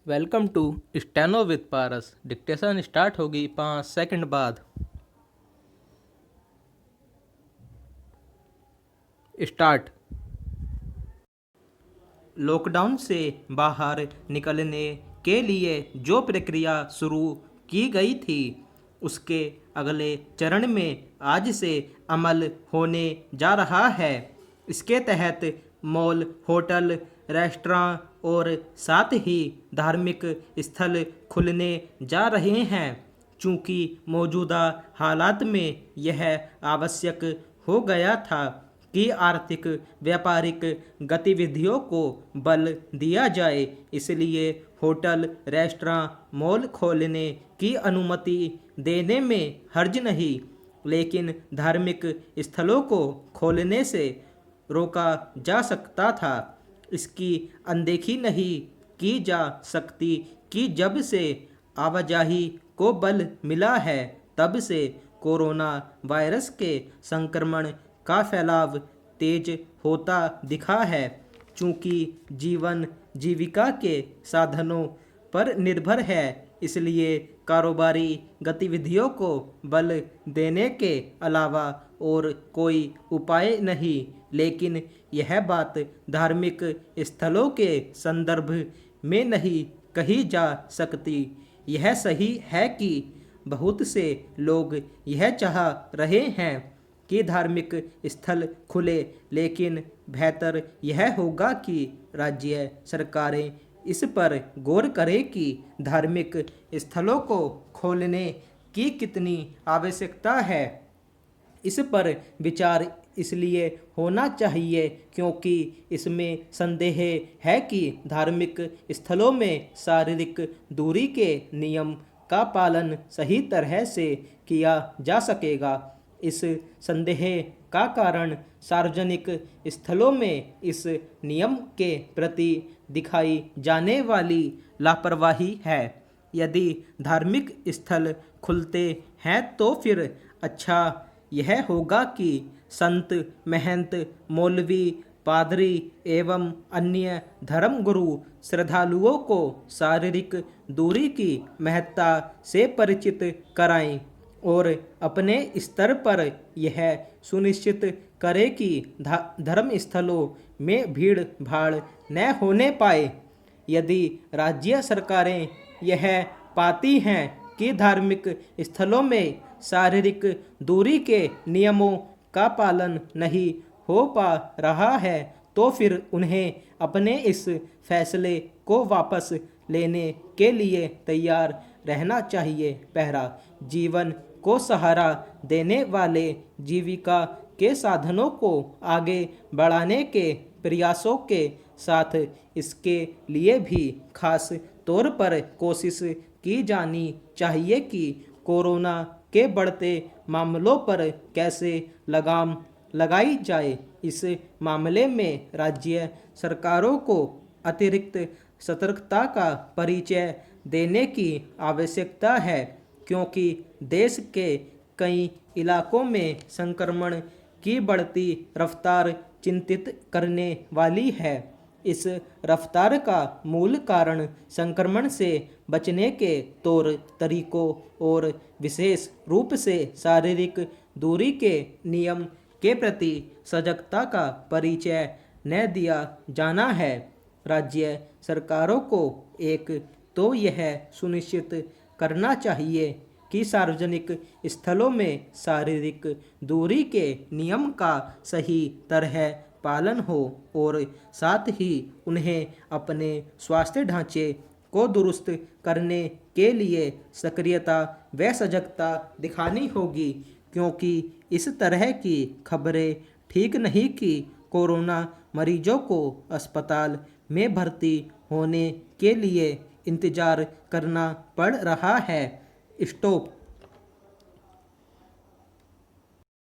Welcome to steno with Paras. Dictation start होगी 5 second बाद। Start. Lockdown से बाहर निकलने के लिए जो प्रक्रिया शुरू की गई थी उसके अगले चरण में आज से अमल होने जा रहा है। इसके तहत मॉल, होटल, रेस्टोरेंट और साथ ही धार्मिक स्थल खुलने जा रहे हैं। चूँकि मौजूदा हालात में यह आवश्यक हो गया था कि आर्थिक व्यापारिक गतिविधियों को बल दिया जाए, इसलिए होटल, रेस्टोरेंट, मॉल खोलने की अनुमति देने में हर्ज नहीं, लेकिन धार्मिक स्थलों को खोलने से रोका जा सकता था। इसकी अनदेखी नहीं की जा सकती कि जब से आवाजाही को बल मिला है तब से कोरोना वायरस के संक्रमण का फैलाव तेज होता दिखा है। चूँकि जीवन जीविका के साधनों पर निर्भर है, इसलिए कारोबारी गतिविधियों को बल देने के अलावा और कोई उपाय नहीं। लेकिन यह बात धार्मिक स्थलों के संदर्भ में नहीं कही जा सकती। यह सही है कि बहुत से लोग यह चाह रहे हैं कि धार्मिक स्थल खुले, लेकिन बेहतर यह होगा कि राज्य सरकारें इस पर गौर करें कि धार्मिक स्थलों को खोलने की कितनी आवश्यकता है। इस पर विचार इसलिए होना चाहिए क्योंकि इसमें संदेह है कि धार्मिक स्थलों में शारीरिक दूरी के नियम का पालन सही तरह से किया जा सकेगा। इस संदेह का कारण सार्वजनिक स्थलों में इस नियम के प्रति दिखाई जाने वाली लापरवाही है। यदि धार्मिक स्थल खुलते हैं तो फिर अच्छा यह होगा कि संत, महंत, मौलवी, पादरी एवं अन्य धर्मगुरु श्रद्धालुओं को शारीरिक दूरी की महत्ता से परिचित कराएं और अपने स्तर पर यह सुनिश्चित करें कि धर्म स्थलों में भीड़ भाड़ न होने पाए। यदि राज्य सरकारें यह पाती हैं कि धार्मिक स्थलों में शारीरिक दूरी के नियमों का पालन नहीं हो पा रहा है तो फिर उन्हें अपने इस फैसले को वापस लेने के लिए तैयार रहना चाहिए। पहला, जीवन को सहारा देने वाले जीविका के साधनों को आगे बढ़ाने के प्रयासों के साथ इसके लिए भी खास तौर पर कोशिश की जानी चाहिए कि कोरोना के बढ़ते मामलों पर कैसे लगाम लगाई जाए। इस मामले में राज्य सरकारों को अतिरिक्त सतर्कता का परिचय देने की आवश्यकता है क्योंकि देश के कई इलाकों में संक्रमण की बढ़ती रफ्तार चिंतित करने वाली है। इस रफ्तार का मूल कारण संक्रमण से बचने के तौर तरीकों और विशेष रूप से शारीरिक दूरी के नियम के प्रति सजगता का परिचय न दिया जाना है। राज्य सरकारों को एक तो यह सुनिश्चित करना चाहिए कि सार्वजनिक स्थलों में शारीरिक दूरी के नियम का सही तरह पालन हो और साथ ही उन्हें अपने स्वास्थ्य ढांचे को दुरुस्त करने के लिए सक्रियता व सजगता दिखानी होगी क्योंकि इस तरह की खबरें ठीक नहीं कि कोरोना मरीजों को अस्पताल में भर्ती होने के लिए इंतजार करना पड़ रहा है। स्टॉप।